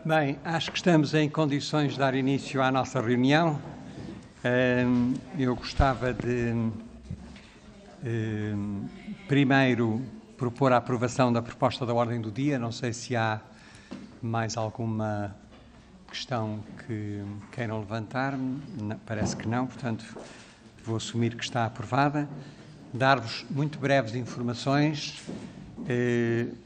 Bem, acho que estamos em condições de dar início à nossa reunião. Eu gostava de, primeiro, propor a aprovação da proposta da ordem do dia. Não sei se há mais alguma questão que queiram levantar. Parece que não, portanto, vou assumir que está aprovada. Dar-vos muito breves informações.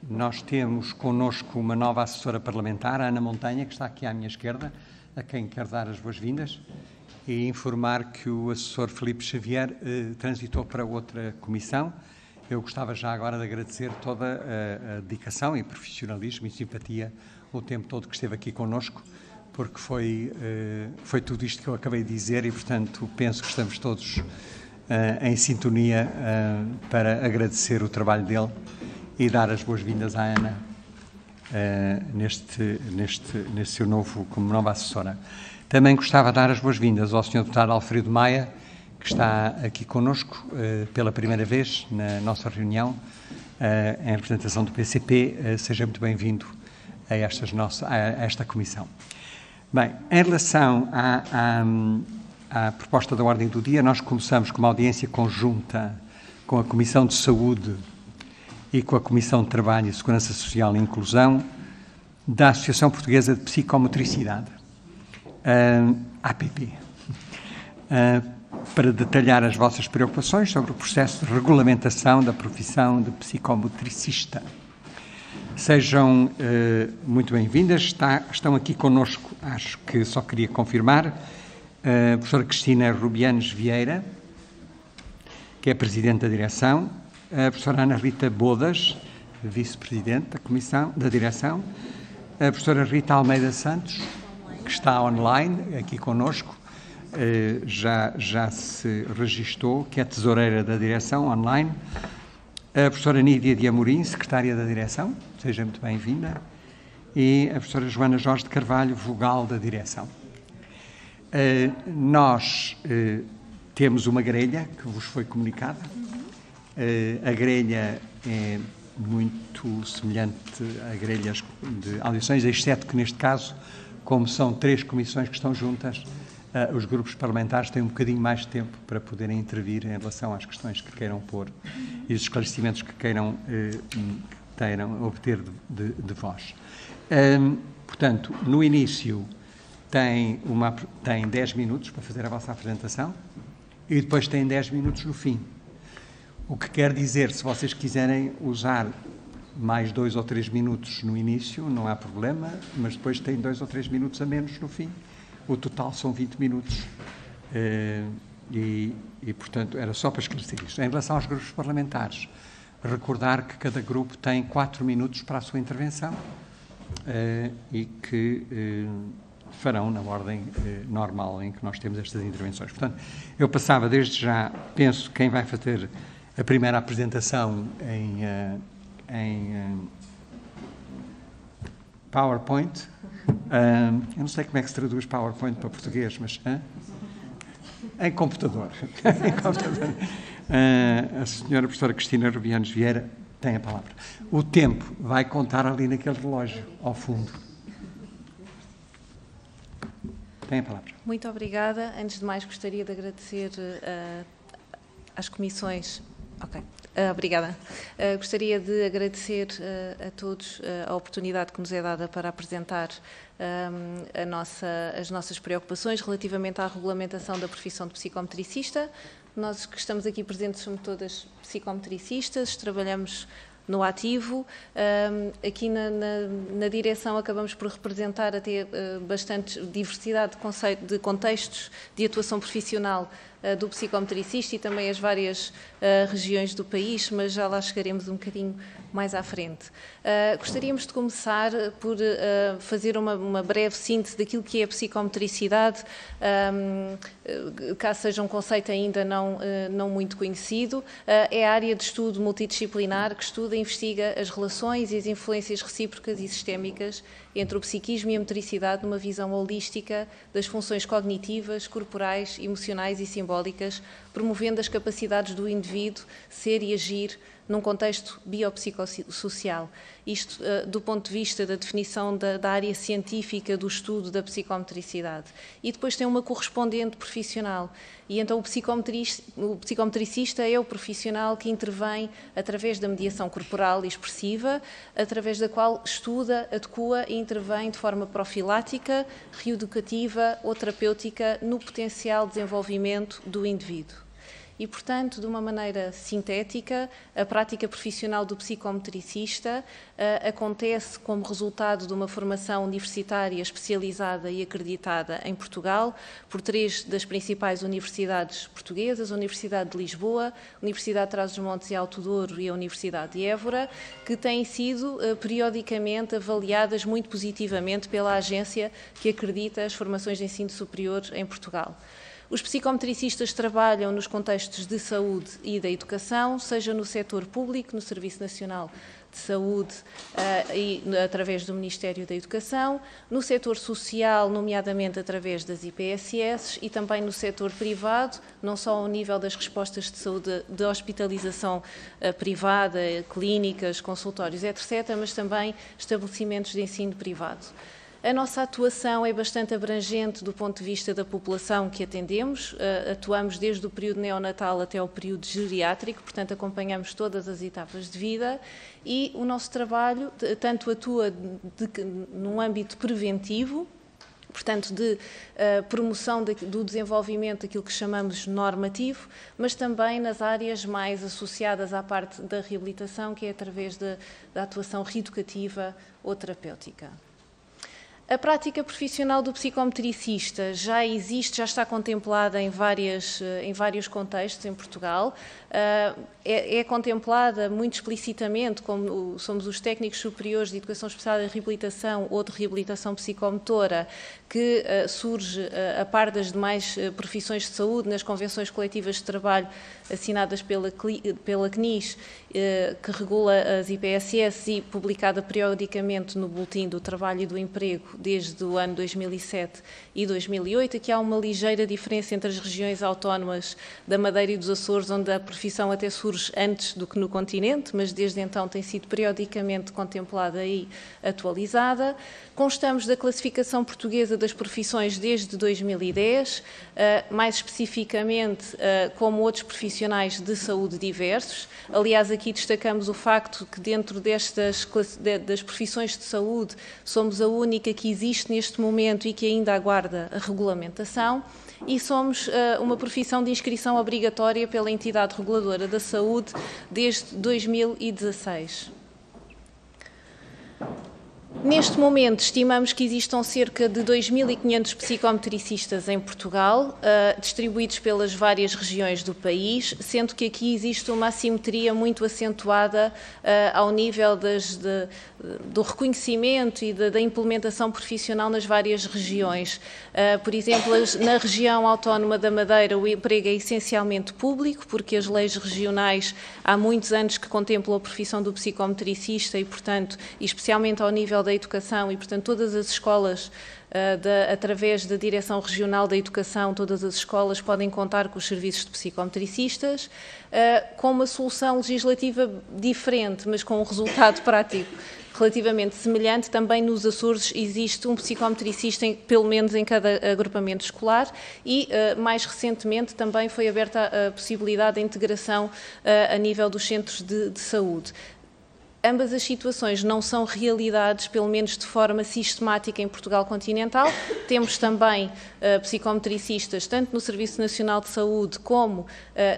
Nós temos connosco uma nova assessora parlamentar, a Ana Montanha, que está aqui à minha esquerda, a quem quero dar as boas-vindas, e informar que o assessor Filipe Xavier transitou para outra comissão. Eu gostava já agora de agradecer toda a dedicação e profissionalismo e simpatia o tempo todo que esteve aqui connosco, porque foi tudo isto que eu acabei de dizer e, portanto, penso que estamos todos em sintonia para agradecer o trabalho dele e dar as boas-vindas à Ana neste seu como nova assessora. Também gostava de dar as boas-vindas ao Sr. Deputado Alfredo Maia, que está aqui connosco pela primeira vez na nossa reunião em representação do PCP. Seja muito bem-vindo a esta comissão. Bem, em relação à proposta da ordem do dia, nós começamos com uma audiência conjunta com a Comissão de Saúde e com a Comissão de Trabalho e Segurança Social e Inclusão da Associação Portuguesa de Psicomotricidade, APP, para detalhar as vossas preocupações sobre o processo de regulamentação da profissão de psicomotricista. Sejam muito bem-vindas. Estão aqui connosco, acho que só queria confirmar, a professora Cristina Rubianes Vieira, que é Presidente da Direção, a professora Ana Rita Bodas, Vice-Presidente da Direção, a professora Rita Almeida Santos, que está online aqui connosco, já se registou, que é Tesoureira da Direção, online, a professora Nídia de Amorim, Secretária da Direção, seja muito bem-vinda, e a professora Joana Jorge de Carvalho, Vogal da Direção. Nós temos uma grelha que vos foi comunicada. A grelha é muito semelhante a grelhas de audições, exceto que neste caso, como são 3 comissões que estão juntas, os grupos parlamentares têm um bocadinho mais de tempo para poderem intervir em relação às questões que queiram pôr e os esclarecimentos que queiram obter de vós. Portanto, no início tem 10 minutos para fazer a vossa apresentação e depois tem 10 minutos no fim. O que quer dizer, se vocês quiserem usar mais 2 ou 3 minutos no início, não há problema, mas depois tem 2 ou 3 minutos a menos no fim. O total são 20 minutos. E, portanto, era só para esclarecer isto. Em relação aos grupos parlamentares, recordar que cada grupo tem 4 minutos para a sua intervenção e que farão na ordem normal em que nós temos estas intervenções. Portanto, eu passava desde já, penso, quem vai fazer a primeira apresentação em PowerPoint. Eu não sei como é que se traduz PowerPoint para português, mas em computador. A senhora professora Cristina Rubianes Vieira tem a palavra. O tempo vai contar ali naquele relógio, ao fundo. Tem a palavra. Muito obrigada. Antes de mais, gostaria de agradecer às comissões. Obrigada. Gostaria de agradecer a todos a oportunidade que nos é dada para apresentar as nossas preocupações relativamente à regulamentação da profissão de psicometricista. Nós que estamos aqui presentes somos todas psicometricistas, trabalhamos no ativo. Aqui na direção acabamos por representar até bastante diversidade de contextos de atuação profissional do psicometricista e também as várias regiões do país, mas já lá chegaremos um bocadinho mais à frente. Gostaríamos de começar por fazer uma breve síntese daquilo que é a psicometricidade, caso seja um conceito ainda não muito conhecido. É a área de estudo multidisciplinar que estuda e investiga as relações e as influências recíprocas e sistémicas entre o psiquismo e a motricidade numa visão holística das funções cognitivas, corporais, emocionais e simbólicas, promovendo as capacidades do indivíduo ser e agir num contexto biopsicossocial. Isto do ponto de vista da definição da área científica do estudo da psicomotricidade. E depois tem uma correspondente profissional. E então o psicometricista é o profissional que intervém através da mediação corporal e expressiva, através da qual estuda, adequa e intervém de forma profilática, reeducativa ou terapêutica no potencial desenvolvimento do indivíduo. E, portanto, de uma maneira sintética, a prática profissional do psicometricista acontece como resultado de uma formação universitária especializada e acreditada em Portugal por 3 das principais universidades portuguesas, a Universidade de Lisboa, a Universidade de Trás-os-Montes e Alto Douro e a Universidade de Évora, que têm sido periodicamente avaliadas muito positivamente pela agência que acredita as formações de ensino superior em Portugal. Os psicometricistas trabalham nos contextos de saúde e da educação, seja no setor público, no Serviço Nacional de Saúde e através do Ministério da Educação, no setor social, nomeadamente através das IPSS, e também no setor privado, não só ao nível das respostas de saúde de hospitalização privada, clínicas, consultórios, etc., mas também estabelecimentos de ensino privado. A nossa atuação é bastante abrangente do ponto de vista da população que atendemos. Atuamos desde o período neonatal até o período geriátrico, portanto acompanhamos todas as etapas de vida e o nosso trabalho tanto atua num âmbito preventivo, portanto de promoção do desenvolvimento daquilo que chamamos normativo, mas também nas áreas mais associadas à parte da reabilitação, que é através da atuação reeducativa ou terapêutica. A prática profissional do psicometricista já existe, já está contemplada em vários contextos em Portugal. É contemplada muito explicitamente, como somos os técnicos superiores de Educação Especial de Reabilitação ou de Reabilitação Psicomotora, que surge a par das demais profissões de saúde nas convenções coletivas de trabalho assinadas pela CNIS, que regula as IPSS e publicada periodicamente no Boletim do Trabalho e do Emprego desde o ano 2007 e 2008. Aqui há uma ligeira diferença entre as regiões autónomas da Madeira e dos Açores, onde a profissão até surge antes do que no continente, mas desde então tem sido periodicamente contemplada e atualizada. Constamos da classificação portuguesa das profissões desde 2010, mais especificamente como outros profissionais de saúde diversos. Aliás, aqui destacamos o facto que dentro das profissões de saúde somos a única que existe neste momento e que ainda aguarda a regulamentação, e somos uma profissão de inscrição obrigatória pela entidade reguladora da saúde desde 2016. Neste momento, estimamos que existam cerca de 2.500 psicometricistas em Portugal, distribuídos pelas várias regiões do país, sendo que aqui existe uma assimetria muito acentuada ao nível do reconhecimento e da implementação profissional nas várias regiões. Por exemplo, na região autónoma da Madeira, o emprego é essencialmente público, porque as leis regionais há muitos anos que contemplam a profissão do psicometricista e, portanto, especialmente ao nível da educação e, portanto, todas as escolas, através da Direção Regional da Educação, todas as escolas podem contar com os serviços de psicometricistas, com uma solução legislativa diferente, mas com um resultado prático relativamente semelhante. Também nos Açores existe um psicometricista, pelo menos em cada agrupamento escolar, e mais recentemente também foi aberta a possibilidade de integração a nível dos centros de saúde. Ambas as situações não são realidades, pelo menos de forma sistemática, em Portugal continental. Temos também psicometricistas, tanto no Serviço Nacional de Saúde como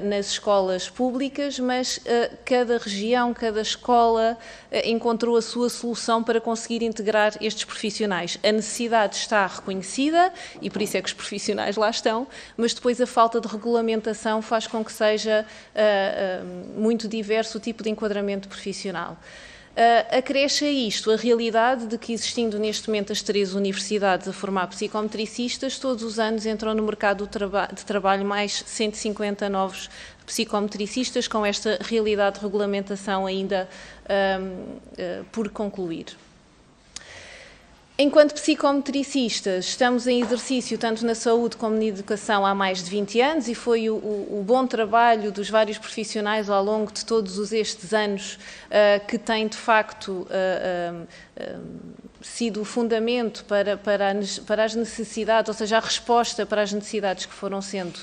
nas escolas públicas, mas cada região, cada escola encontrou a sua solução para conseguir integrar estes profissionais. A necessidade está reconhecida e por isso é que os profissionais lá estão, mas depois a falta de regulamentação faz com que seja muito diverso o tipo de enquadramento profissional. Acresce a isto a realidade de que, existindo neste momento as 3 universidades a formar psicometricistas, todos os anos entram no mercado de trabalho mais 150 novos psicometricistas, com esta realidade de regulamentação ainda por concluir. Enquanto psicometricistas, estamos em exercício tanto na saúde como na educação há mais de 20 anos e foi o bom trabalho dos vários profissionais ao longo de todos estes anos que tem, de facto, sido o fundamento para as necessidades, ou seja, a resposta para as necessidades que foram sendo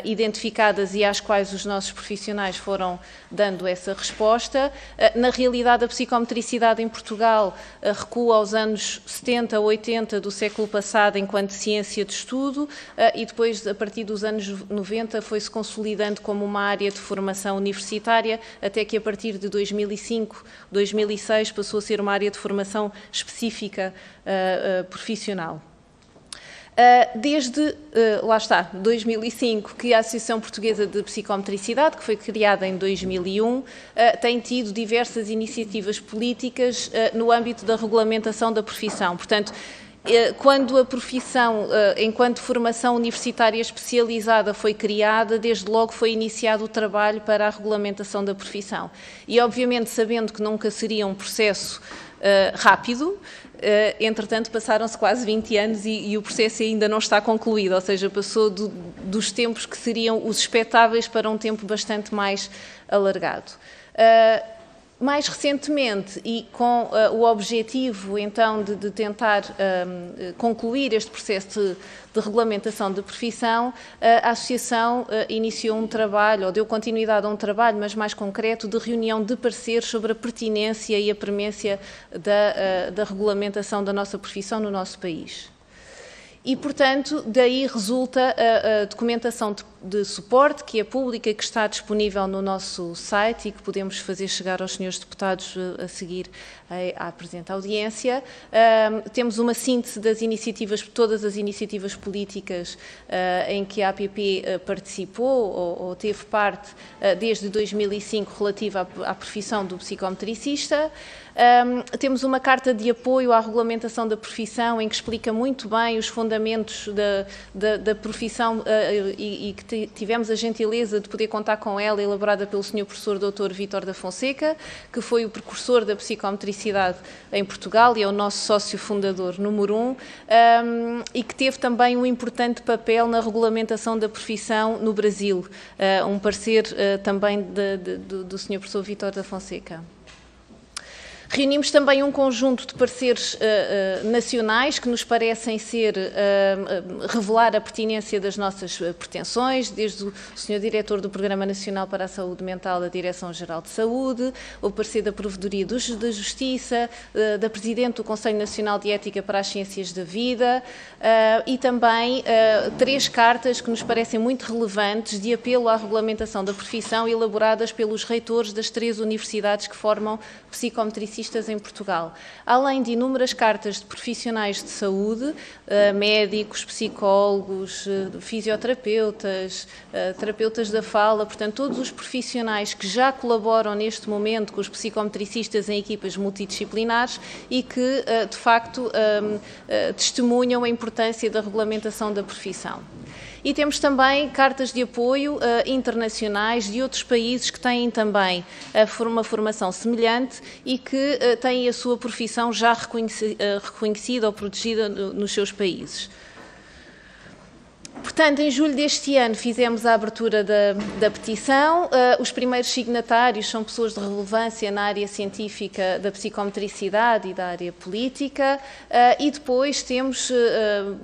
identificadas e às quais os nossos profissionais foram dando essa resposta. Na realidade, a psicometricidade em Portugal recua aos anos 70, 80 do século passado enquanto ciência de estudo e depois, a partir dos anos 90, foi-se consolidando como uma área de formação universitária, até que a partir de 2005, 2006, passou a ser uma área de formação específica profissional. Desde, lá está, 2005, que a Associação Portuguesa de Psicometricidade, que foi criada em 2001, tem tido diversas iniciativas políticas no âmbito da regulamentação da profissão. Portanto, quando a profissão, enquanto formação universitária especializada, foi criada, desde logo foi iniciado o trabalho para a regulamentação da profissão. E, obviamente, sabendo que nunca seria um processo rápido, entretanto, passaram-se quase 20 anos e o processo ainda não está concluído, ou seja, passou dos tempos que seriam os expectáveis para um tempo bastante mais alargado. Mais recentemente, e com o objetivo, então, de tentar concluir este processo de regulamentação de profissão, a Associação iniciou um trabalho, ou deu continuidade a um trabalho, mas mais concreto, de reunião de pareceres sobre a pertinência e a premência da regulamentação da nossa profissão no nosso país. E, portanto, daí resulta a documentação de suporte, que é pública e que está disponível no nosso site e que podemos fazer chegar aos senhores deputados a seguir à presente audiência. Temos uma síntese das iniciativas, todas as iniciativas políticas em que a APP participou ou teve parte desde 2005 relativa à profissão do psicometricista. Temos uma carta de apoio à regulamentação da profissão em que explica muito bem os fundamentos da profissão e que tivemos a gentileza de poder contar com ela, elaborada pelo Sr. Professor Dr. Vítor da Fonseca, que foi o precursor da psicometricidade em Portugal e é o nosso sócio fundador número 1, e que teve também um importante papel na regulamentação da profissão no Brasil, um parecer também do Sr. Professor Vítor da Fonseca. Reunimos também um conjunto de pareceres nacionais que nos parecem revelar a pertinência das nossas pretensões, desde o Sr. Diretor do Programa Nacional para a Saúde Mental da Direção-Geral de Saúde, o parecer da Provedoria da Justiça, da Presidente do Conselho Nacional de Ética para as Ciências da Vida e também 3 cartas que nos parecem muito relevantes de apelo à regulamentação da profissão, elaboradas pelos reitores das 3 universidades que formam psicometricistas em Portugal, além de inúmeras cartas de profissionais de saúde, médicos, psicólogos, fisioterapeutas, terapeutas da fala, portanto, todos os profissionais que já colaboram neste momento com os psicometricistas em equipas multidisciplinares e que, de facto, testemunham a importância da regulamentação da profissão. E temos também cartas de apoio internacionais de outros países que têm também uma formação semelhante e que têm a sua profissão já reconhecida ou protegida nos seus países. Portanto, em julho deste ano fizemos a abertura da petição. Os primeiros signatários são pessoas de relevância na área científica da psicometricidade e da área política e depois temos,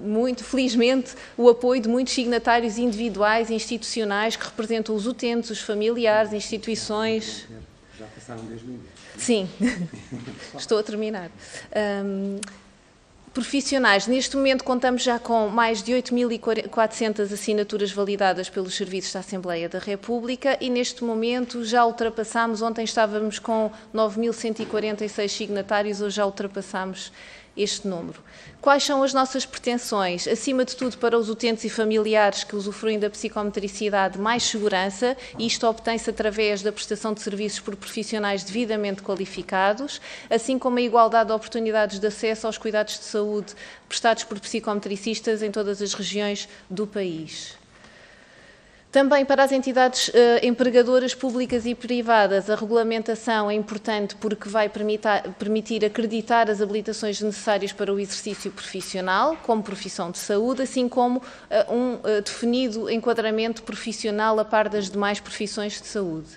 muito felizmente, o apoio de muitos signatários individuais e institucionais que representam os utentes, os familiares, instituições. Já passaram 10 minutos. Sim, estou a terminar. Profissionais. Neste momento contamos já com mais de 8.400 assinaturas validadas pelos serviços da Assembleia da República e neste momento já ultrapassámos, ontem estávamos com 9.146 signatários, hoje já ultrapassámos este número. Quais são as nossas pretensões? Acima de tudo, para os utentes e familiares que usufruem da psicometricidade, mais segurança, e isto obtém-se através da prestação de serviços por profissionais devidamente qualificados, assim como a igualdade de oportunidades de acesso aos cuidados de saúde prestados por psicometricistas em todas as regiões do país. Também para as entidades empregadoras públicas e privadas, a regulamentação é importante porque vai permitir acreditar as habilitações necessárias para o exercício profissional, como profissão de saúde, assim como um definido enquadramento profissional a par das demais profissões de saúde.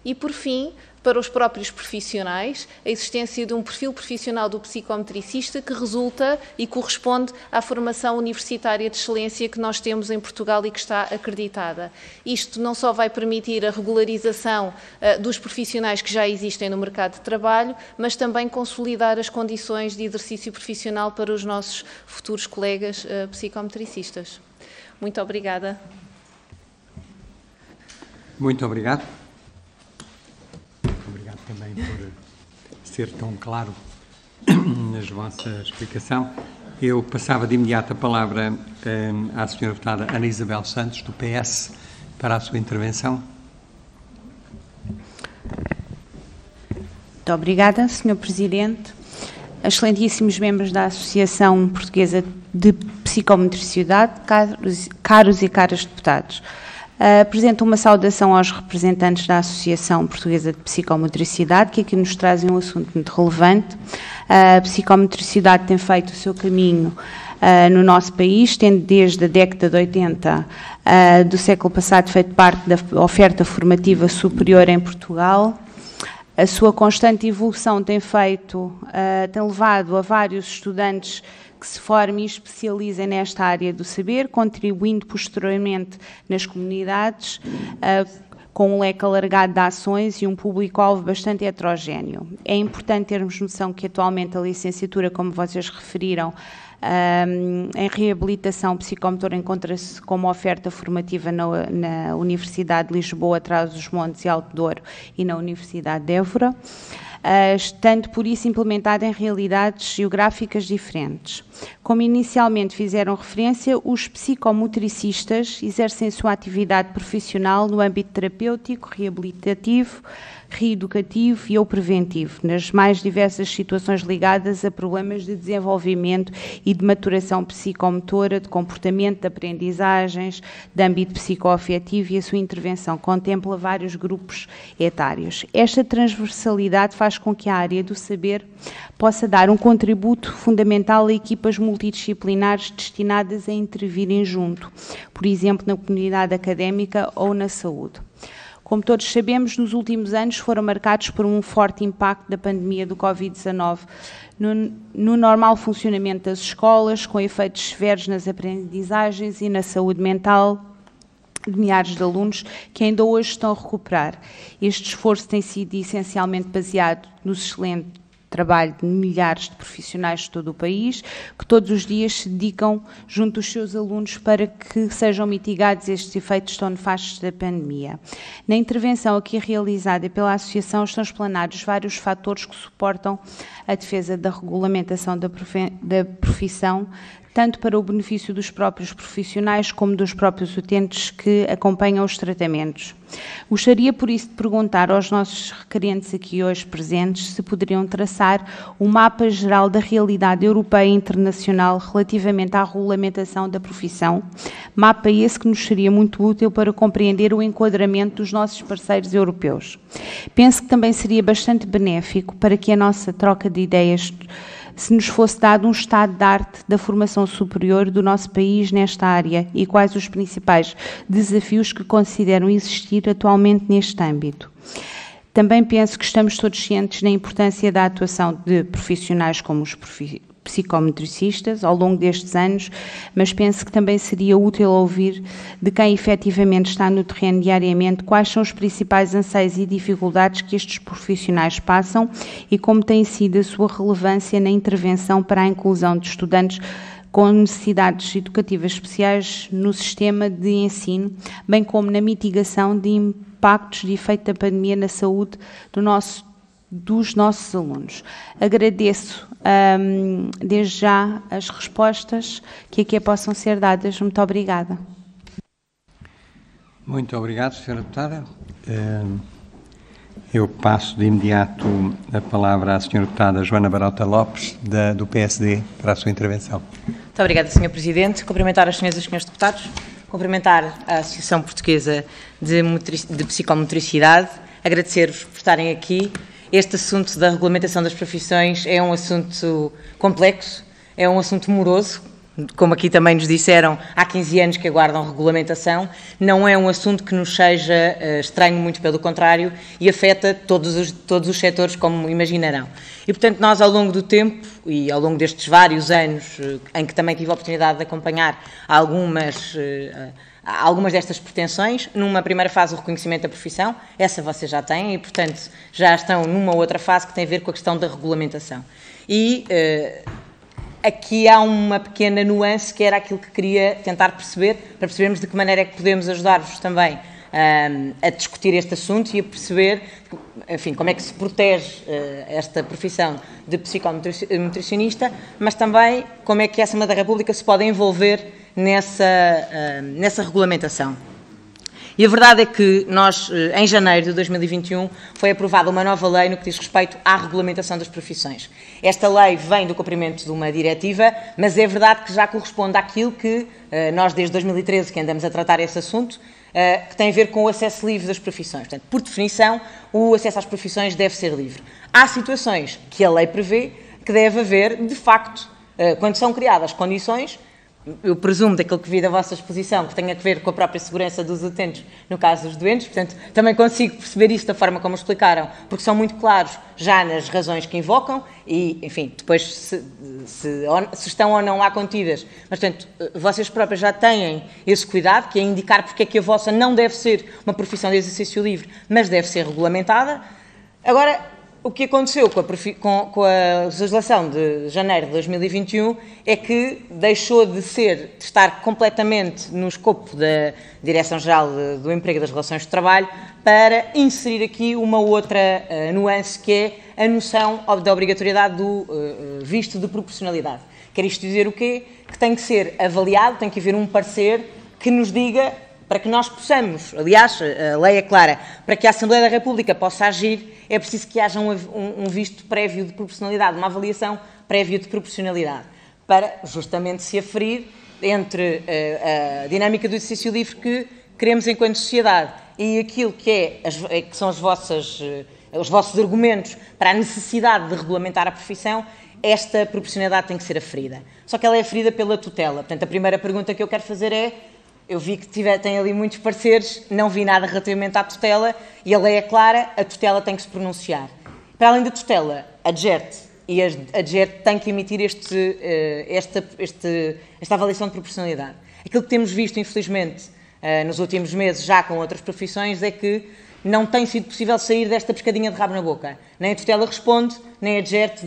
E, por fim, para os próprios profissionais, a existência de um perfil profissional do psicometricista que resulta e corresponde à formação universitária de excelência que nós temos em Portugal e que está acreditada. Isto não só vai permitir a regularização dos profissionais que já existem no mercado de trabalho, mas também consolidar as condições de exercício profissional para os nossos futuros colegas psicometricistas. Muito obrigada. Muito obrigado. Obrigado também por ser tão claro na vossa explicação. Eu passava de imediato a palavra à senhora deputada Ana Isabel Santos, do PS, para a sua intervenção. Muito obrigada, Sr. Presidente. Excelentíssimos membros da Associação Portuguesa de Psicometricidade, caros e caras deputados. Apresento uma saudação aos representantes da Associação Portuguesa de Psicometricidade, que aqui nos trazem um assunto muito relevante. A psicometricidade tem feito o seu caminho no nosso país, tendo desde a década de 80 do século passado feito parte da oferta formativa superior em Portugal. A sua constante evolução tem levado a vários estudantes que se formem e especializem nesta área do saber, contribuindo posteriormente nas comunidades, com um leque alargado de ações e um público-alvo bastante heterogéneo. É importante termos noção que atualmente a licenciatura, como vocês referiram, em reabilitação psicomotora encontra-se como oferta formativa na Universidade de Lisboa, Trás-os-Montes e Alto Douro e na Universidade de Évora, estando por isso implementada em realidades geográficas diferentes. Como inicialmente fizeram referência, os psicomotricistas exercem a sua atividade profissional no âmbito terapêutico, reabilitativo, reeducativo e ou preventivo, nas mais diversas situações ligadas a problemas de desenvolvimento e de maturação psicomotora, de comportamento, de aprendizagens, de âmbito psicoafetivo, e a sua intervenção contempla vários grupos etários. Esta transversalidade faz com que a área do saber possa dar um contributo fundamental a equipas multidisciplinares destinadas a intervirem junto, por exemplo, na comunidade académica ou na saúde. Como todos sabemos, nos últimos anos foram marcados por um forte impacto da pandemia do Covid-19 no normal funcionamento das escolas, com efeitos severos nas aprendizagens e na saúde mental de milhares de alunos que ainda hoje estão a recuperar. Este esforço tem sido essencialmente baseado no excelente trabalho de milhares de profissionais de todo o país, que todos os dias se dedicam junto dos seus alunos para que sejam mitigados estes efeitos tão nefastos da pandemia. Na intervenção aqui realizada pela Associação estão explanados vários fatores que suportam a defesa da regulamentação da profissão, tanto para o benefício dos próprios profissionais como dos próprios utentes que acompanham os tratamentos. Gostaria, por isso, de perguntar aos nossos requerentes aqui hoje presentes se poderiam traçar um mapa geral da realidade europeia e internacional relativamente à regulamentação da profissão, mapa esse que nos seria muito útil para compreender o enquadramento dos nossos parceiros europeus. Penso que também seria bastante benéfico para que a nossa troca de ideias se nos fosse dado um estado de arte da formação superior do nosso país nesta área e quais os principais desafios que consideram existir atualmente neste âmbito. Também penso que estamos todos cientes da importância da atuação de profissionais como os psicometricistas ao longo destes anos, mas penso que também seria útil ouvir de quem efetivamente está no terreno diariamente quais são os principais anseios e dificuldades que estes profissionais passam e como tem sido a sua relevância na intervenção para a inclusão de estudantes com necessidades educativas especiais no sistema de ensino, bem como na mitigação de impactos de efeito da pandemia na saúde dos nossos alunos. Agradeço desde já as respostas que aqui possam ser dadas. Muito obrigada. Muito obrigado, Sra. Deputada. Eu passo de imediato a palavra à Sra. Deputada Joana Barota Lopes, do PSD, para a sua intervenção. Muito obrigada, Sr. Presidente. Cumprimentar as senhoras e os senhores deputados. cumprimentar a Associação Portuguesa de Psicomotricidade, agradecer-vos por estarem aqui. Este assunto da regulamentação das profissões é um assunto complexo, é um assunto moroso, como aqui também nos disseram, há 15 anos que aguardam regulamentação, não é um assunto que nos seja estranho, muito pelo contrário, e afeta todos os setores, como imaginarão. E, portanto, nós, ao longo do tempo, e ao longo destes vários anos, em que também tive a oportunidade de acompanhar algumas destas pretensões, numa primeira fase o reconhecimento da profissão, essa vocês já têm, e, portanto, já estão numa outra fase que tem a ver com a questão da regulamentação. E aqui há uma pequena nuance que era aquilo que queria tentar perceber, para percebermos de que maneira é que podemos ajudar-vos também a discutir este assunto e a perceber, enfim, como é que se protege esta profissão de psicomotricionista, mas também como é que a Assembleia da República se pode envolver nessa regulamentação. E a verdade é que nós, em janeiro de 2021, foi aprovada uma nova lei no que diz respeito à regulamentação das profissões. Esta lei vem do cumprimento de uma diretiva, mas é verdade que já corresponde àquilo que nós, desde 2013, que andamos a tratar esse assunto, que tem a ver com o acesso livre das profissões. Portanto, por definição, o acesso às profissões deve ser livre. Há situações que a lei prevê que deve haver, de facto, quando são criadas condições, eu presumo daquilo que vi da vossa exposição, que tenha a ver com a própria segurança dos utentes no caso dos doentes, portanto, também consigo perceber isso da forma como explicaram, porque são muito claros já nas razões que invocam e, enfim, depois se estão ou não lá contidas, mas, portanto, vocês próprios já têm esse cuidado, que é indicar porque é que a vossa não deve ser uma profissão de exercício livre, mas deve ser regulamentada. Agora, o que aconteceu com a legislação de janeiro de 2021 é que deixou de estar completamente no escopo da Direção-Geral do Emprego e das Relações de Trabalho para inserir aqui uma outra nuance, que é a noção da obrigatoriedade do visto de proporcionalidade. Quer isto dizer o quê? Que tem que ser avaliado, tem que haver um parecer que nos diga, para que nós possamos, aliás, a lei é clara, para que a Assembleia da República possa agir, é preciso que haja um visto prévio de proporcionalidade, uma avaliação prévia de proporcionalidade, para justamente se aferir entre a dinâmica do exercício livre que queremos enquanto sociedade e aquilo que são os vossos argumentos para a necessidade de regulamentar a profissão. Esta proporcionalidade tem que ser aferida. Só que ela é aferida pela tutela. Portanto, a primeira pergunta que eu quero fazer é: eu vi que tem ali muitos pareceres, não vi nada relativamente à tutela, e a lei é clara, a tutela tem que se pronunciar. Para além da tutela, a DGERT e a DGERT têm que emitir esta avaliação de proporcionalidade. Aquilo que temos visto, infelizmente, nos últimos meses, já com outras profissões, é que não tem sido possível sair desta pescadinha de rabo na boca. Nem a tutela responde, nem a DGERT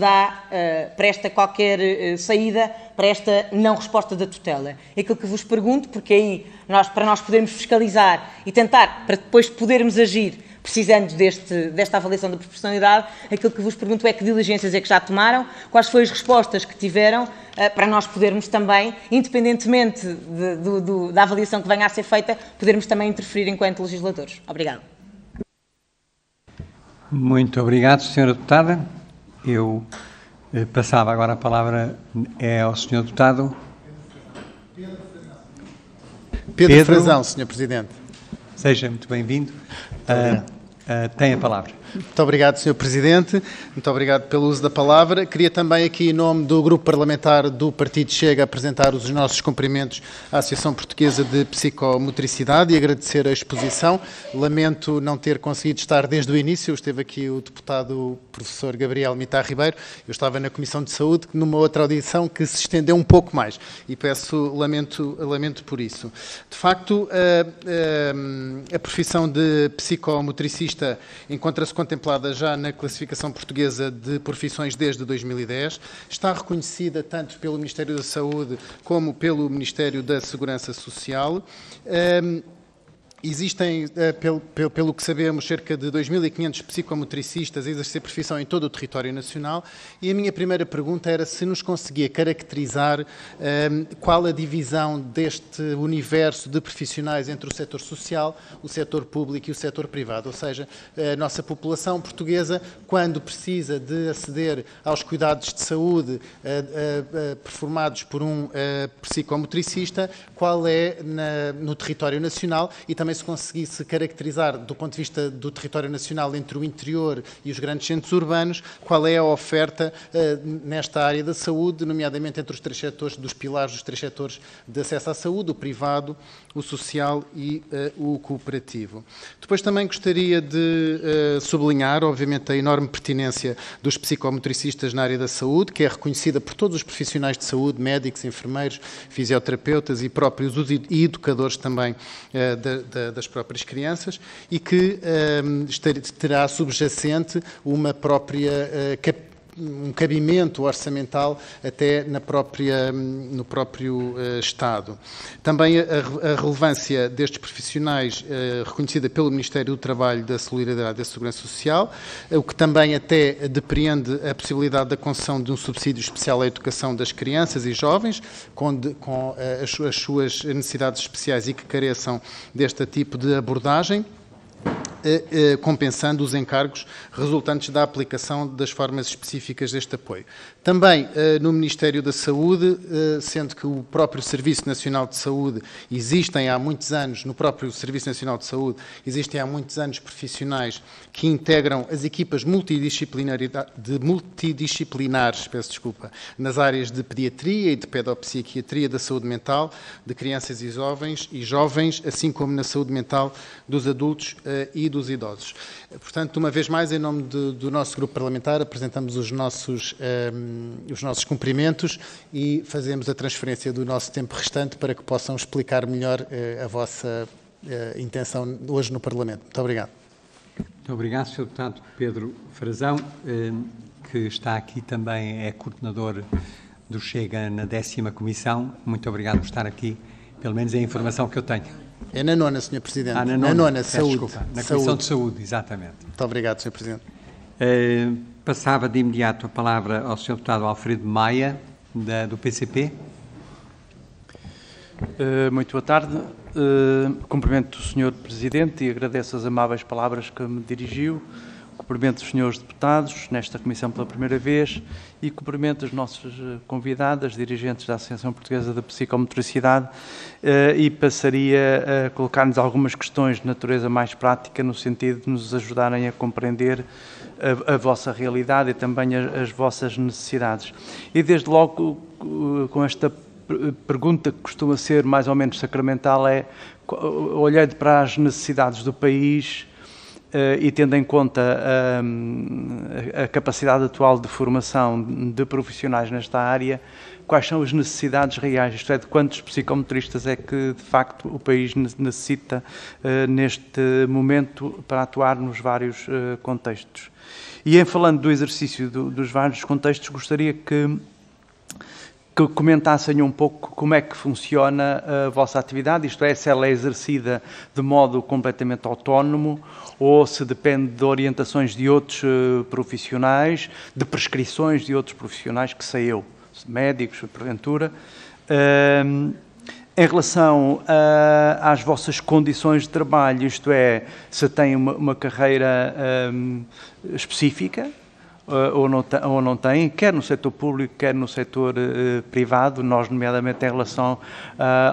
presta qualquer saída para esta não resposta da tutela. É aquilo que vos pergunto, porque aí, para nós podermos fiscalizar e tentar, para depois podermos agir, precisando desta avaliação da proporcionalidade, aquilo que vos pergunto é que diligências é que já tomaram, quais foram as respostas que tiveram, para nós podermos também, independentemente da avaliação que venha a ser feita, podermos também interferir enquanto legisladores. Obrigada. Muito obrigado, Sra. Deputada. Eu passava agora a palavra ao Sr. Deputado. Pedro Frazão, Sr. Presidente. Seja muito bem-vindo. Tem a palavra. Muito obrigado, Sr. Presidente. Muito obrigado pelo uso da palavra. Queria também aqui, em nome do Grupo Parlamentar do Partido Chega, apresentar os nossos cumprimentos à Associação Portuguesa de Psicomotricidade e agradecer a exposição. Lamento não ter conseguido estar desde o início. Esteve aqui o deputado professor Gabriel Mitar Ribeiro. Eu estava na Comissão de Saúde, numa outra audição que se estendeu um pouco mais. E lamento por isso. De facto, a profissão de psicomotricista encontra-se contemplada já na classificação portuguesa de profissões desde 2010, está reconhecida tanto pelo Ministério da Saúde como pelo Ministério da Segurança Social. Existem, pelo que sabemos, cerca de 2.500 psicomotricistas a exercer profissão em todo o território nacional, e a minha primeira pergunta era se nos conseguia caracterizar qual a divisão deste universo de profissionais entre o setor social, o setor público e o setor privado, ou seja, a nossa população portuguesa, quando precisa de aceder aos cuidados de saúde performados por um psicomotricista, qual é no território nacional, e também se conseguisse caracterizar do ponto de vista do território nacional entre o interior e os grandes centros urbanos, qual é a oferta nesta área da saúde, nomeadamente entre os três setores, dos pilares dos três setores de acesso à saúde, o privado, o social e o cooperativo. Depois também gostaria de sublinhar, obviamente, a enorme pertinência dos psicomotricistas na área da saúde, que é reconhecida por todos os profissionais de saúde, médicos, enfermeiros, fisioterapeutas e próprios e educadores também das próprias crianças, e que terá subjacente uma própria um cabimento orçamental até no próprio Estado. Também a relevância destes profissionais reconhecida pelo Ministério do Trabalho, da Solidariedade e da Segurança Social, o que também até depreende a possibilidade da concessão de um subsídio especial à educação das crianças e jovens com as suas necessidades especiais e que careçam deste tipo de abordagem, compensando os encargos resultantes da aplicação das formas específicas deste apoio. Também no Ministério da Saúde, sendo que o próprio Serviço Nacional de Saúde existem há muitos anos, no próprio Serviço Nacional de Saúde, existem há muitos anos profissionais que integram as equipas multidisciplinares, nas áreas de pediatria e de pedopsiquiatria, da saúde mental, de crianças e jovens, assim como na saúde mental dos adultos e dos idosos. Portanto, uma vez mais, em nome do nosso grupo parlamentar, apresentamos os nossos cumprimentos e fazemos a transferência do nosso tempo restante para que possam explicar melhor a vossa intenção hoje no Parlamento. Muito obrigado. Muito obrigado, Sr. Deputado Pedro Frazão, que está aqui também, é coordenador do Chega na 10ª Comissão. Muito obrigado por estar aqui, pelo menos é a informação que eu tenho. É na 9ª, Sr. Presidente. Na 9ª, Saúde. Desculpa, na Comissão de Saúde, exatamente. Muito obrigado, Sr. Presidente. Passava de imediato a palavra ao Sr. Deputado Alfredo Maia, do PCP. Muito boa tarde. Cumprimento o Sr. Presidente e agradeço as amáveis palavras que me dirigiu. Cumprimento os senhores deputados nesta comissão pela primeira vez e cumprimento as nossas convidadas, dirigentes da Associação Portuguesa da Psicomotricidade, e passaria a colocar-nos algumas questões de natureza mais prática, no sentido de nos ajudarem a compreender a vossa realidade e também as vossas necessidades. E desde logo, com esta pergunta que costuma ser mais ou menos sacramental, olhando para as necessidades do país, e tendo em conta a capacidade atual de formação de profissionais nesta área, quais são as necessidades reais, isto é, de quantos psicomotristas é que, de facto, o país necessita neste momento para atuar nos vários contextos. E em falando do exercício dos vários contextos, gostaria que comentassem um pouco como é que funciona a vossa atividade, isto é, se ela é exercida de modo completamente autónomo ou se depende de orientações de outros profissionais, de prescrições de outros profissionais, que sei eu, médicos, porventura. Em relação às vossas condições de trabalho, isto é, se têm uma carreira específica, ou não têm, quer no setor público, quer no setor privado. Nós, nomeadamente em relação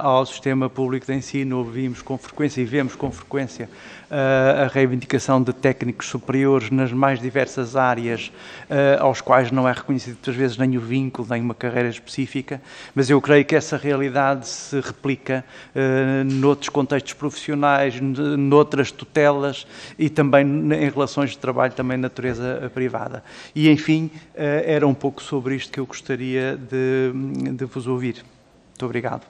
ao sistema público de ensino, ouvimos com frequência e vemos com frequência a reivindicação de técnicos superiores nas mais diversas áreas, aos quais não é reconhecido muitas vezes nem o vínculo, nem uma carreira específica, mas eu creio que essa realidade se replica noutros contextos profissionais, noutras tutelas e também em relações de trabalho também de natureza privada. E, enfim, era um pouco sobre isto que eu gostaria de vos ouvir. Muito obrigado.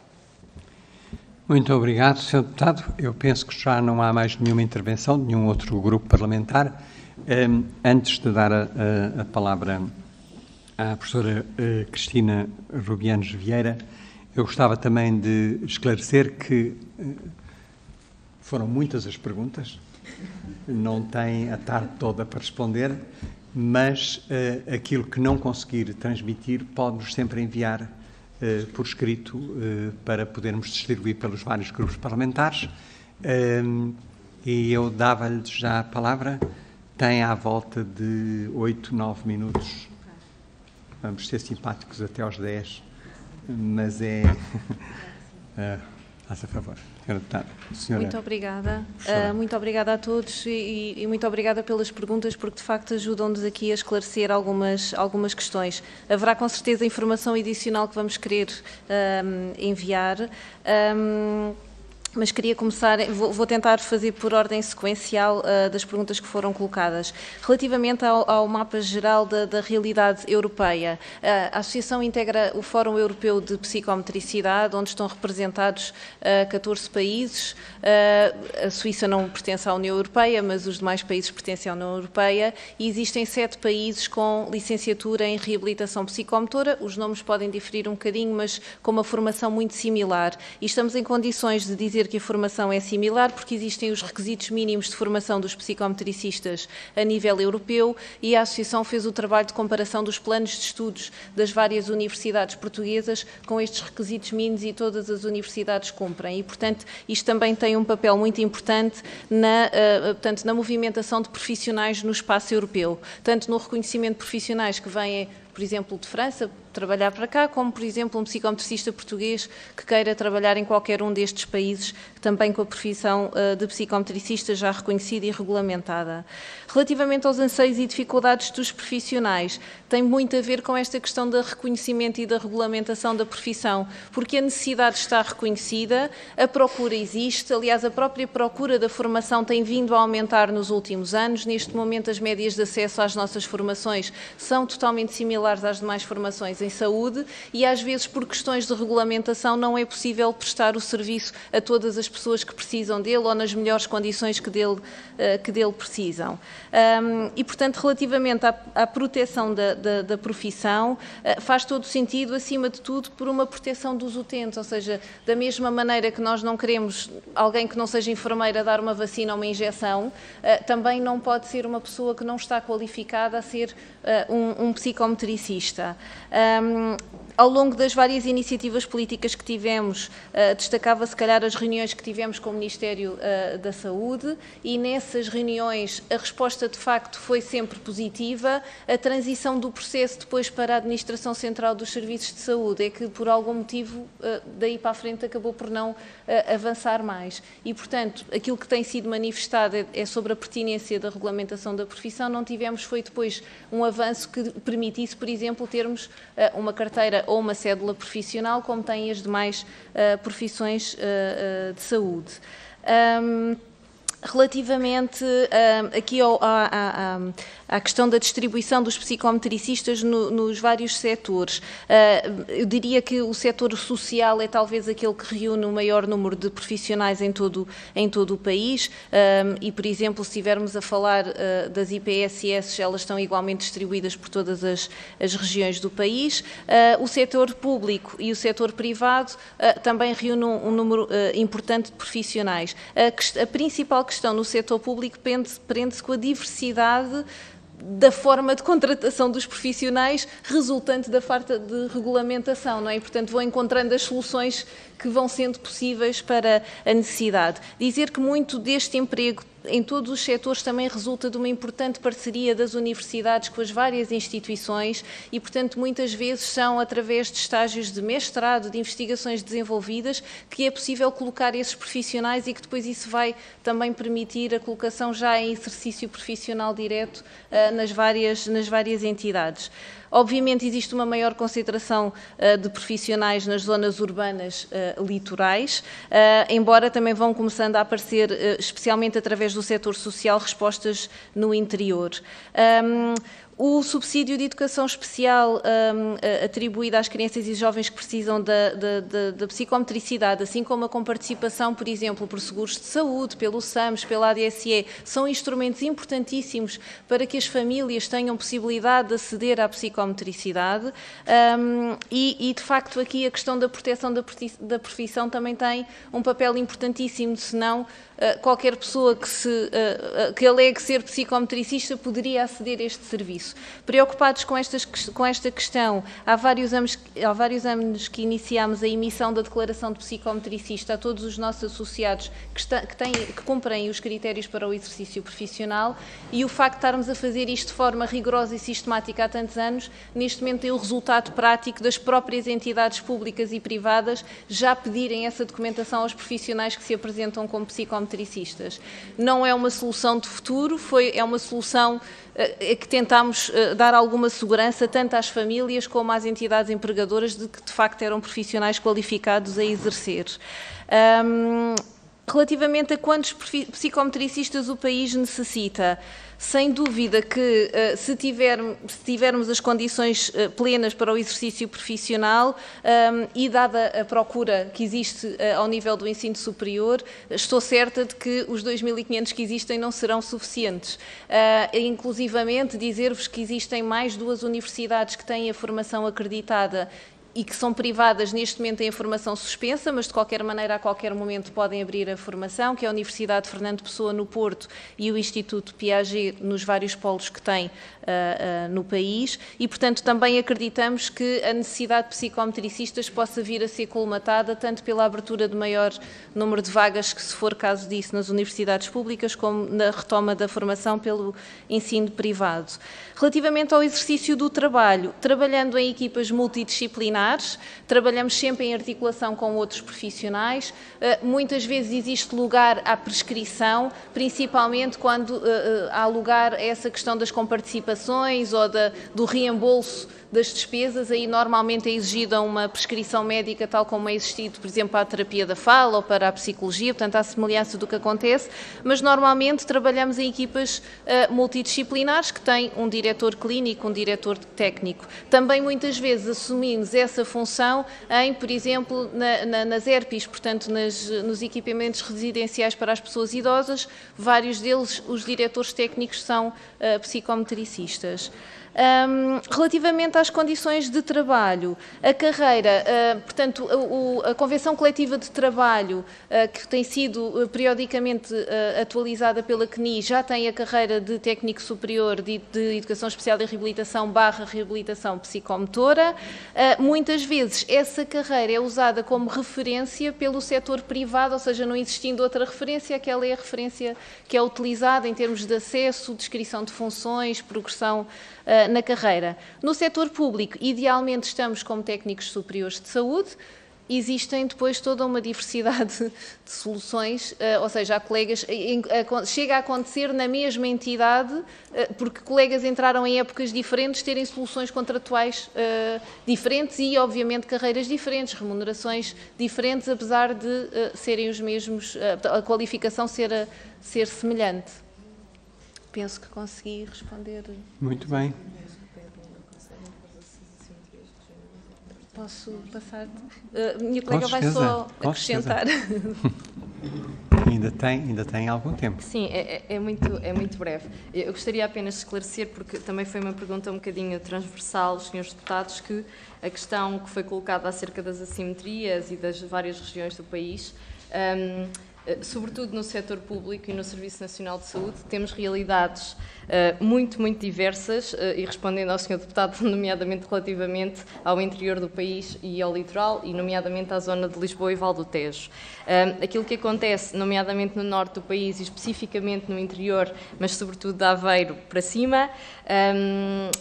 Muito obrigado, Sr. Deputado. Eu penso que já não há mais nenhuma intervenção de nenhum outro grupo parlamentar. Antes de dar a palavra à professora Cristina Rubianes Vieira, eu gostava também de esclarecer que foram muitas as perguntas, não tem a tarde toda para responder, mas aquilo que não conseguir transmitir pode-nos sempre enviar por escrito para podermos distribuir pelos vários grupos parlamentares. E eu dava-lhes já a palavra. Tem à volta de 8, 9 minutos. Vamos ser simpáticos até aos 10, mas é... Faça favor, Senhora Deputada. Muito obrigada. Muito obrigada a todos e muito obrigada pelas perguntas, porque de facto ajudam-nos aqui a esclarecer algumas questões. Haverá com certeza informação adicional que vamos querer enviar. Mas queria começar, vou tentar fazer por ordem sequencial das perguntas que foram colocadas. Relativamente ao mapa geral da realidade europeia, a Associação integra o Fórum Europeu de Psicometricidade, onde estão representados 14 países. A Suíça não pertence à União Europeia, mas os demais países pertencem à União Europeia, e existem 7 países com licenciatura em reabilitação psicomotora. Os nomes podem diferir um bocadinho, mas com uma formação muito similar. E estamos em condições de dizer que a formação é similar, porque existem os requisitos mínimos de formação dos psicometricistas a nível europeu, e a Associação fez o trabalho de comparação dos planos de estudos das várias universidades portuguesas com estes requisitos mínimos, e todas as universidades cumprem. E, portanto, isto também tem um papel muito importante na movimentação de profissionais no espaço europeu, tanto no reconhecimento de profissionais que vêm, por exemplo, de França, trabalhar para cá, como, por exemplo, um psicometricista português que queira trabalhar em qualquer um destes países, também com a profissão de psicometricista já reconhecida e regulamentada. Relativamente aos anseios e dificuldades dos profissionais, tem muito a ver com esta questão do reconhecimento e da regulamentação da profissão, porque a necessidade está reconhecida, a procura existe, aliás, a própria procura da formação tem vindo a aumentar nos últimos anos. Neste momento, as médias de acesso às nossas formações são totalmente similares às demais formações em saúde, e às vezes por questões de regulamentação não é possível prestar o serviço a todas as pessoas que precisam dele ou nas melhores condições que dele precisam. E, portanto, relativamente à proteção da profissão, faz todo sentido, acima de tudo, por uma proteção dos utentes, ou seja, da mesma maneira que nós não queremos alguém que não seja enfermeira dar uma vacina ou uma injeção, também não pode ser uma pessoa que não está qualificada a ser um psicometricista. Ao longo das várias iniciativas políticas que tivemos, destacava se calhar as reuniões que tivemos com o Ministério da Saúde, e nessas reuniões a resposta de facto foi sempre positiva. A transição do processo depois para a Administração Central dos Serviços de Saúde é que por algum motivo daí para a frente acabou por não avançar mais, e portanto aquilo que tem sido manifestado é sobre a pertinência da regulamentação da profissão. Não tivemos foi depois um avanço que permitisse, por exemplo, termos uma carteira ou uma cédula profissional, como têm as demais profissões de saúde. Relativamente aqui à questão da distribuição dos psicometricistas nos vários setores, eu diria que o setor social é talvez aquele que reúne o maior número de profissionais em todo o país, e, por exemplo, se estivermos a falar das IPSS, elas estão igualmente distribuídas por todas as regiões do país. O setor público e o setor privado também reúnem um número importante de profissionais. A principal questão no setor público prende-se com a diversidade da forma de contratação dos profissionais resultante da falta de regulamentação, não é? E, portanto, vão encontrando as soluções que vão sendo possíveis para a necessidade. Dizer que muito deste emprego em todos os setores também resulta de uma importante parceria das universidades com as várias instituições e, portanto, muitas vezes são através de estágios de mestrado, de investigações desenvolvidas, que é possível colocar esses profissionais e que depois isso vai também permitir a colocação já em exercício profissional direto nas várias entidades. Obviamente existe uma maior concentração de profissionais nas zonas urbanas litorais, embora também vão começando a aparecer, especialmente através do setor social, respostas no interior. O subsídio de educação especial atribuído às crianças e jovens que precisam da psicometricidade, assim como a comparticipação, por exemplo, por seguros de saúde, pelo SAMS, pela ADSE, são instrumentos importantíssimos para que as famílias tenham possibilidade de aceder à psicometricidade e, de facto, aqui a questão da proteção da profissão também tem um papel importantíssimo, senão qualquer pessoa que alegue ser psicometricista poderia aceder a este serviço. Preocupados com esta questão, há vários anos que iniciámos a emissão da declaração de psicometricista a todos os nossos associados que cumprem os critérios para o exercício profissional, e o facto de estarmos a fazer isto de forma rigorosa e sistemática há tantos anos, neste momento tem o resultado prático das próprias entidades públicas e privadas já pedirem essa documentação aos profissionais que se apresentam como psicometricistas. Não é uma solução de futuro, é uma solução que tentámos dar alguma segurança tanto às famílias como às entidades empregadoras de que de facto eram profissionais qualificados a exercer. Relativamente a quantos psicometricistas o país necessita, sem dúvida que se tivermos as condições plenas para o exercício profissional e dada a procura que existe ao nível do ensino superior, estou certa de que os 2.500 que existem não serão suficientes. Inclusivamente dizer-vos que existem mais 2 universidades que têm a formação acreditada e que são privadas, neste momento têm a formação suspensa, mas de qualquer maneira a qualquer momento podem abrir a formação, que é a Universidade Fernando Pessoa no Porto e o Instituto Piaget nos vários polos que tem no país, e portanto também acreditamos que a necessidade de psicometricistas possa vir a ser colmatada tanto pela abertura de maior número de vagas, que se for caso disso, nas universidades públicas, como na retoma da formação pelo ensino privado. Relativamente ao exercício do trabalho, trabalhando em equipas multidisciplinares, trabalhamos sempre em articulação com outros profissionais, muitas vezes existe lugar à prescrição, principalmente quando há lugar a essa questão das comparticipações ou do reembolso das despesas, aí normalmente é exigida uma prescrição médica, tal como é existido, por exemplo, para a terapia da fala ou para a psicologia, portanto, à semelhança do que acontece, mas normalmente trabalhamos em equipas multidisciplinares que têm um diretor clínico, um diretor técnico. Também muitas vezes assumimos essa função em, por exemplo, nas ERPIs, portanto, nos equipamentos residenciais para as pessoas idosas, vários deles, os diretores técnicos são psicometricistas. Relativamente às condições de trabalho, a carreira, portanto, a Convenção Coletiva de Trabalho, que tem sido periodicamente atualizada pela CNI, já tem a carreira de técnico superior de Educação Especial e Reabilitação / Reabilitação Psicomotora. Muitas vezes essa carreira é usada como referência pelo setor privado, ou seja, não existindo outra referência, aquela é a referência que é utilizada em termos de acesso, descrição de funções, progressão na carreira. No setor público, idealmente estamos como técnicos superiores de saúde, existem depois toda uma diversidade de soluções, ou seja, há colegas, chega a acontecer na mesma entidade, porque colegas entraram em épocas diferentes, terem soluções contratuais diferentes e, obviamente, carreiras diferentes, remunerações diferentes, apesar de serem os mesmos, a qualificação ser semelhante. Penso que consegui responder. Muito bem. Posso passar? Minha colega vai só acrescentar. Ainda tem algum tempo. Sim, é muito breve. Eu gostaria apenas de esclarecer, porque também foi uma pergunta um bocadinho transversal aos senhores deputados, que a questão que foi colocada acerca das assimetrias e das várias regiões do país, sobretudo no setor público e no Serviço Nacional de Saúde, temos realidades muito diversas, e respondendo ao Sr. Deputado, nomeadamente relativamente ao interior do país e ao litoral, e nomeadamente à zona de Lisboa e Val do Tejo. Aquilo que acontece, nomeadamente no norte do país e especificamente no interior, mas sobretudo de Aveiro para cima,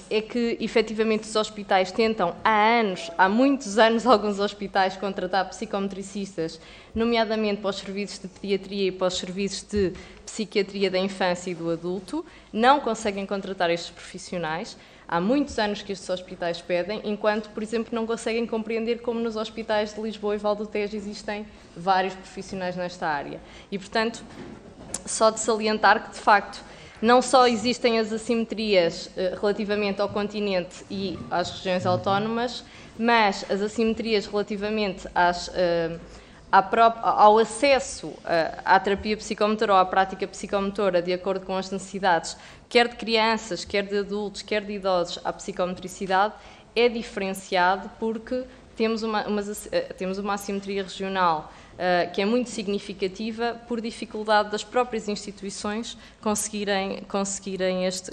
é que efetivamente os hospitais tentam há muitos anos, alguns hospitais contratar psicometricistas, nomeadamente para os serviços de pediatria e para os serviços de psiquiatria da infância e do adulto, não conseguem contratar estes profissionais. Há muitos anos que estes hospitais pedem, enquanto, por exemplo, não conseguem compreender como nos hospitais de Lisboa e Val do Tejo existem vários profissionais nesta área. E, portanto, só de salientar que, de facto, não só existem as assimetrias relativamente ao continente e às regiões autónomas, mas as assimetrias relativamente ao acesso à terapia psicomotora ou à prática psicomotora de acordo com as necessidades, quer de crianças, quer de adultos, quer de idosos, à psicomotricidade, é diferenciado porque temos uma assimetria regional que é muito significativa por dificuldade das próprias instituições conseguirem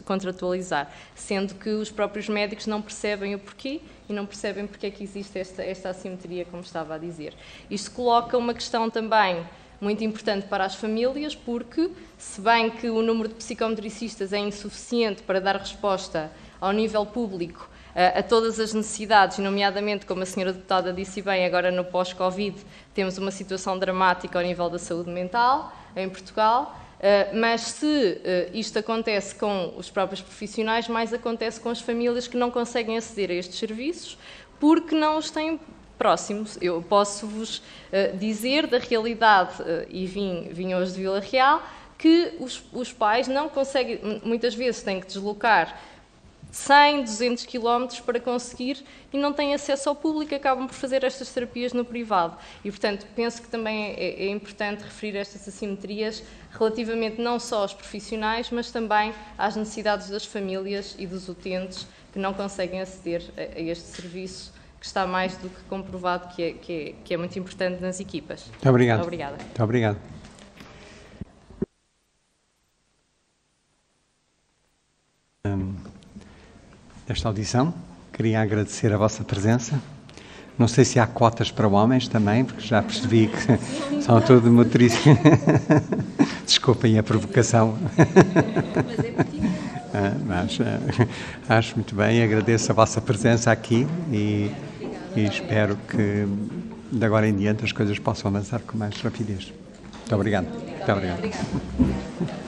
contratualizar, sendo que os próprios médicos não percebem o porquê e não percebem porque é que existe esta assimetria, como estava a dizer. Isto coloca uma questão também muito importante para as famílias, porque, se bem que o número de psicomotricistas é insuficiente para dar resposta ao nível público a todas as necessidades, nomeadamente, como a senhora deputada disse bem, agora no pós-Covid temos uma situação dramática ao nível da saúde mental em Portugal, mas se isto acontece com os próprios profissionais, mais acontece com as famílias que não conseguem aceder a estes serviços porque não os têm próximos. Eu posso-vos dizer da realidade, e vim hoje de Vila Real, que os pais não conseguem, muitas vezes têm que deslocar 100, 200 km para conseguir e não têm acesso ao público, acabam por fazer estas terapias no privado. E, portanto, penso que também é importante referir estas assimetrias relativamente não só aos profissionais, mas também às necessidades das famílias e dos utentes que não conseguem aceder a este serviço, que está mais do que comprovado que é muito importante nas equipas. Muito obrigado. Obrigada. Muito obrigado. Desta audição, queria agradecer a vossa presença. Não sei se há cotas para homens também, porque já percebi que são todos motoristas. Desculpem a provocação. Mas acho muito bem, agradeço a vossa presença aqui e espero que de agora em diante as coisas possam avançar com mais rapidez. Muito obrigado. Muito obrigado.